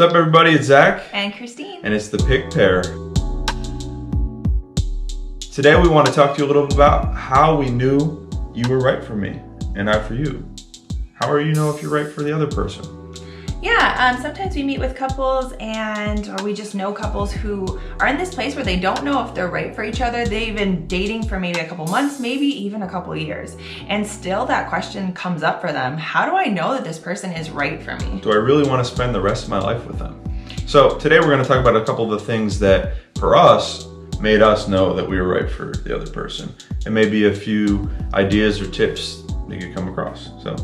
What's up, everybody? It's Zach. And Christine. And it's the Pick Pair. Today we want to talk to you a little bit about how we knew you were right for me and I for you. How do you know if you're right for the other person? Yeah, sometimes we meet with couples or we just know couples who are in this place where they don't know if they're right for each other. They've been dating for maybe a couple months, maybe even a couple years. And still that question comes up for them. How do I know that this person is right for me? Do I really want to spend the rest of my life with them? So today we're going to talk about a couple of the things that for us made us know that we were right for the other person. And maybe a few ideas or tips that you come across. So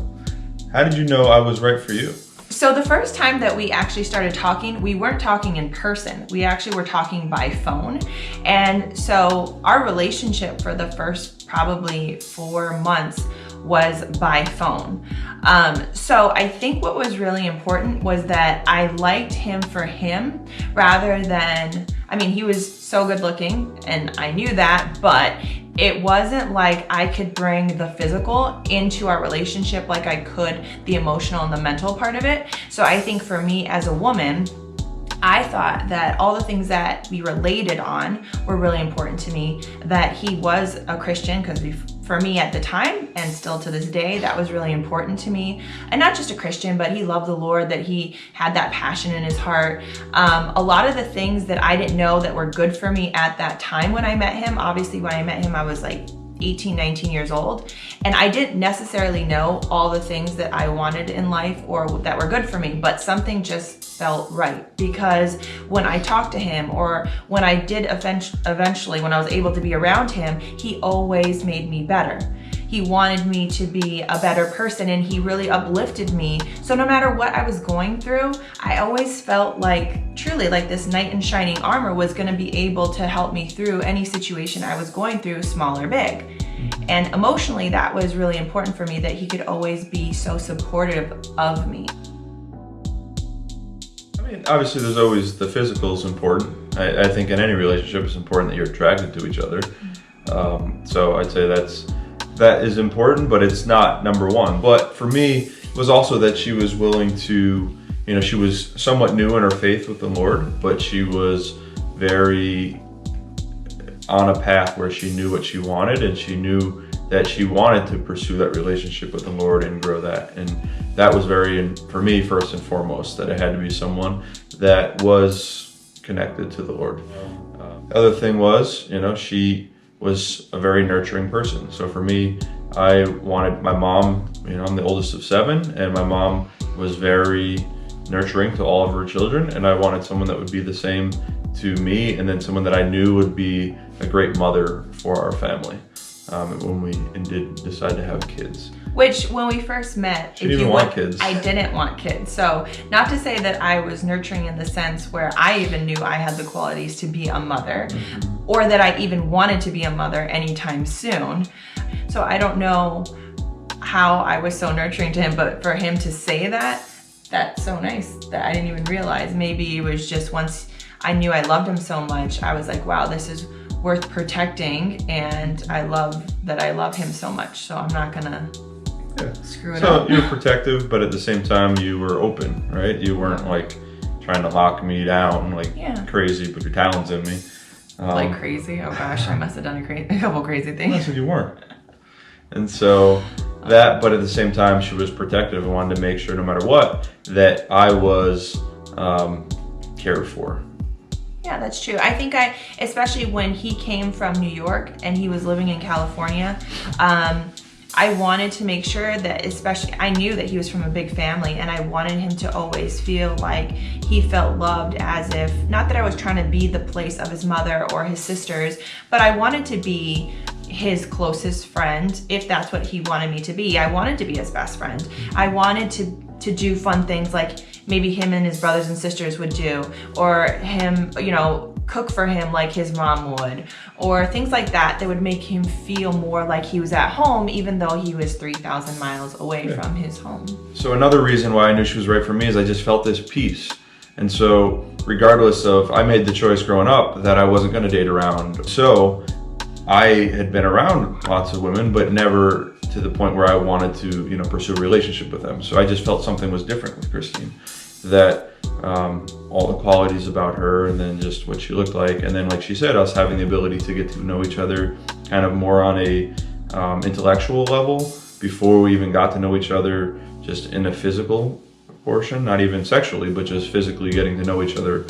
how did you know I was right for you? So the first time that we actually started talking, we weren't talking in person. We actually were talking by phone. And so our relationship for the first probably 4 months was by phone. So I think what was really important was that I liked him for him rather than, he was so good looking and I knew that, but it wasn't like I could bring the physical into our relationship like I could the emotional and the mental part of it. So I think for me as a woman, I thought that all the things that we related on were really important to me, that he was a Christian, because for me at the time and still to this day, that was really important to me. And not just a Christian, but he loved the Lord, that he had that passion in his heart. A lot of the things that I didn't know that were good for me at that time when I met him, obviously when I met him, I was like 18, 19 years old. And I didn't necessarily know all the things that I wanted in life or that were good for me, but something just felt right. Because when I talked to him or when I did eventually, when I was able to be around him, he always made me better. He wanted me to be a better person and he really uplifted me. So no matter what I was going through, I always felt like truly like this knight in shining armor was gonna be able to help me through any situation I was going through, small or big. And emotionally, that was really important for me, that he could always be so supportive of me. Obviously there's always the physical is important. I think in any relationship it's important that you're attracted to each other. So I'd say that is important, but it's not number one. But for me, it was also that she was willing to, she was somewhat new in her faith with the Lord, but she was very on a path where she knew what she wanted, and she knew that she wanted to pursue that relationship with the Lord and grow that. And that was for me, first and foremost, that it had to be someone that was connected to the Lord. The other thing was, she was a very nurturing person. So for me, I wanted my mom, I'm the oldest of 7, and my mom was very nurturing to all of her children, and I wanted someone that would be the same to me, and then someone that I knew would be a great mother for our family when we did decide to have kids. Which, when we first met, She didn't want kids. I didn't want kids. So, not to say that I was nurturing in the sense where I even knew I had the qualities to be a mother, or that I even wanted to be a mother anytime soon. So, I don't know how I was so nurturing to him, but for him to say that, that's so nice that I didn't even realize. Maybe it was just once I knew I loved him so much, I was like, wow, this is worth protecting, and I love that I love him so much, so I'm not gonna screw it up. So you're protective, but at the same time you were open, right? You weren't like trying to lock me down like crazy, put your talons in me. Like crazy? Oh gosh, I must have done a couple crazy things. I said you weren't. And so but at the same time she was protective and wanted to make sure no matter what that I was cared for. Yeah, that's true. I think especially when he came from New York and he was living in California, I wanted to make sure that, especially, I knew that he was from a big family, and I wanted him to always feel like he felt loved, as if, not that I was trying to be the place of his mother or his sisters, but I wanted to be his closest friend, if that's what he wanted me to be. I wanted to be his best friend. I wanted to do fun things like maybe him and his brothers and sisters would do, or him, cook for him like his mom would, or things like that would make him feel more like he was at home, even though he was 3,000 miles away from his home. So another reason why I knew she was right for me is I just felt this peace. And so regardless of, I made the choice growing up that I wasn't going to date around. So I had been around lots of women, but never to the point where I wanted to, pursue a relationship with them. So I just felt something was different with Christine, that all the qualities about her, and then just what she looked like. And then, like she said, us having the ability to get to know each other kind of more on a intellectual level before we even got to know each other, just in a physical portion, not even sexually, but just physically getting to know each other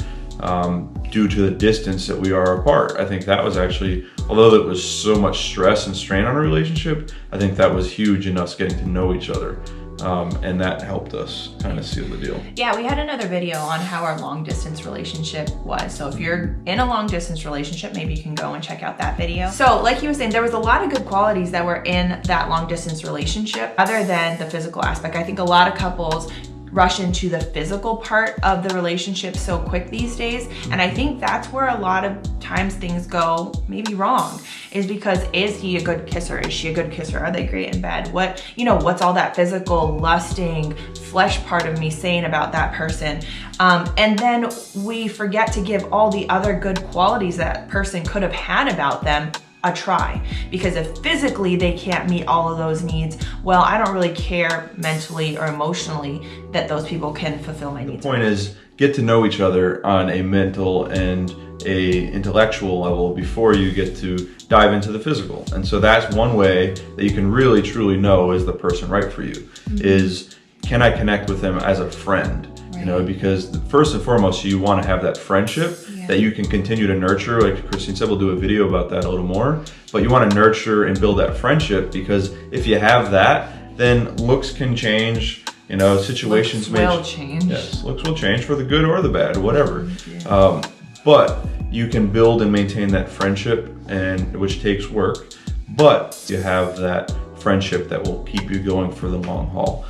due to the distance that we are apart. I think that was actually, although it was so much stress and strain on our relationship, I think that was huge in us getting to know each other. And that helped us kind of seal the deal. Yeah, we had another video on how our long distance relationship was. So if you're in a long distance relationship, maybe you can go and check out that video. So like you were saying, there was a lot of good qualities that were in that long distance relationship other than the physical aspect. I think a lot of couples rush into the physical part of the relationship so quick these days. And I think that's where a lot of times things go maybe wrong, is because is he a good kisser? Is she a good kisser? Are they great in bed? What's all that physical, lusting, flesh part of me saying about that person? And then we forget to give all the other good qualities that person could have had about them a try. Because if physically they can't meet all of those needs, well, I don't really care mentally or emotionally that those people can fulfill my needs. The point is, get to know each other on a mental and a intellectual level before you get to dive into the physical. And so that's one way that you can really truly know, is the person right for you? Is, can I connect with them as a friend? Right. You know, because first and foremost, you want to have that friendship that you can continue to nurture. Like Christine said, we'll do a video about that a little more, but you want to nurture and build that friendship, because if you have that, then looks can change, you know, situations will change. Yes, looks will change for the good or the bad, whatever. But you can build and maintain that friendship, and which takes work, but you have that friendship that will keep you going for the long haul.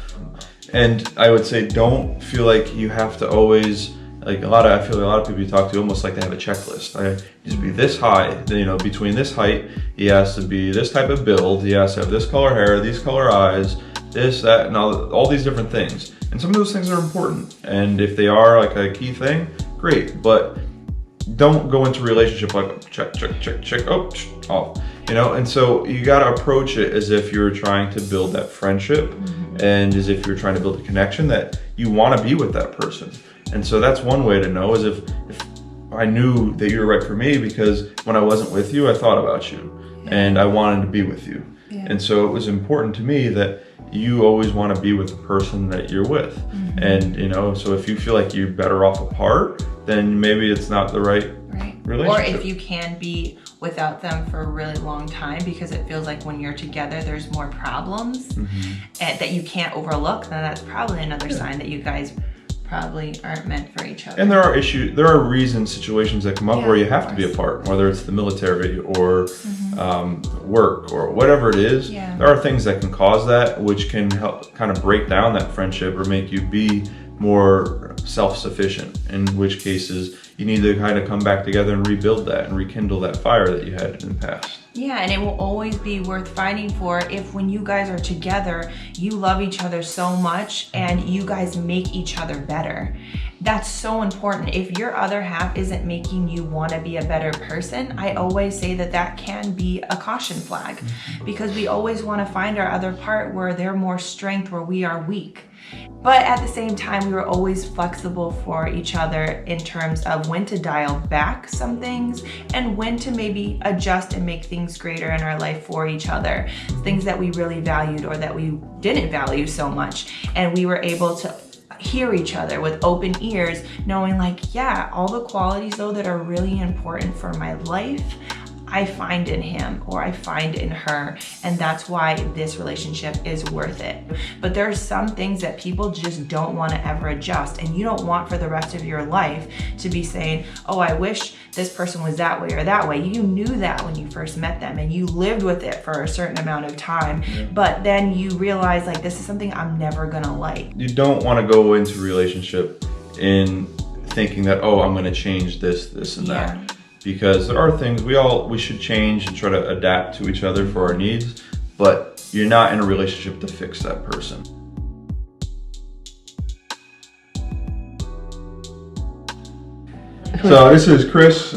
And I would say, don't feel like you have to always, I feel like a lot of people you talk to almost like they have a checklist. He has to be this high, you know, between this height, he has to be this type of build, he has to have this color hair, these color eyes, this, that, and all these different things. And some of those things are important. And if they are like a key thing, great. But don't go into a relationship like check, check, check, check, oh, off. You know, and so you gotta approach it as if you're trying to build that friendship, and as if you're trying to build a connection that you wanna be with that person. And so that's one way to know, is if I knew that you were right for me, because when I wasn't with you, I thought about you and I wanted to be with you. And so it was important to me that you always want to be with the person that you're with. And, you know, so if you feel like you're better off apart, then maybe it's not the right relationship. Or if you can be without them for a really long time, because it feels like when you're together there's more problems that you can't overlook, then that's probably another sign that you guys probably aren't meant for each other. And there are issues, there are reasons, situations that come up where you have to be apart, whether it's the military or work or whatever it is. There are things that can cause that, which can help kind of break down that friendship or make you be more self-sufficient, in which cases you need to kind of come back together and rebuild that and rekindle that fire that you had in the past. Yeah, and it will always be worth fighting for if, when you guys are together, you love each other so much and you guys make each other better. That's so important. If your other half isn't making you want to be a better person, I always say that that can be a caution flag, because we always want to find our other part where they're more strength, where we are weak. But at the same time, we were always flexible for each other in terms of when to dial back some things and when to maybe adjust and make things greater in our life for each other. Things that we really valued or that we didn't value so much. And we were able to hear each other with open ears, knowing like, yeah, all the qualities though that are really important for my life, I find in him or I find in her, and that's why this relationship is worth it. But there are some things that people just don't want to ever adjust, and you don't want for the rest of your life to be saying, oh, I wish this person was that way or that way. You knew that when you first met them and you lived with it for a certain amount of time, but then you realize like, this is something I'm never gonna like. You don't want to go into a relationship in thinking that, oh, I'm gonna change this and that. Because there are things we should change and try to adapt to each other for our needs, but you're not in a relationship to fix that person. So this is Chris,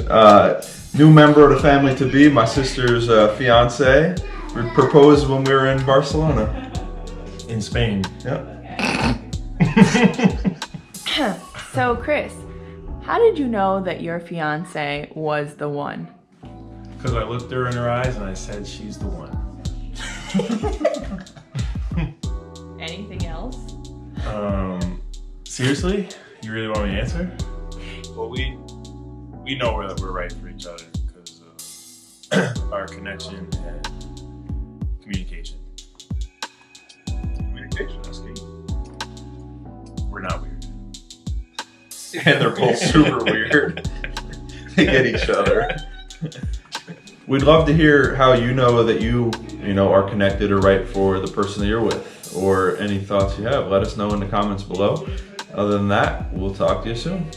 new member of the family to be, my sister's fiance. We proposed when we were in Barcelona. In Spain. Yep. So, Chris, how did you know that your fiance was the one? Because I looked her in her eyes and I said, she's the one. Anything else? Seriously? You really want me to answer? Well, we know that we're right for each other because of our connection and communication. Communication, that's key. We're not weird. And they're both super weird. They get each other. We'd love to hear how you know that you are connected or right for the person that you're with, or any thoughts you have. Let us know in the comments below. Other than that, we'll talk to you soon.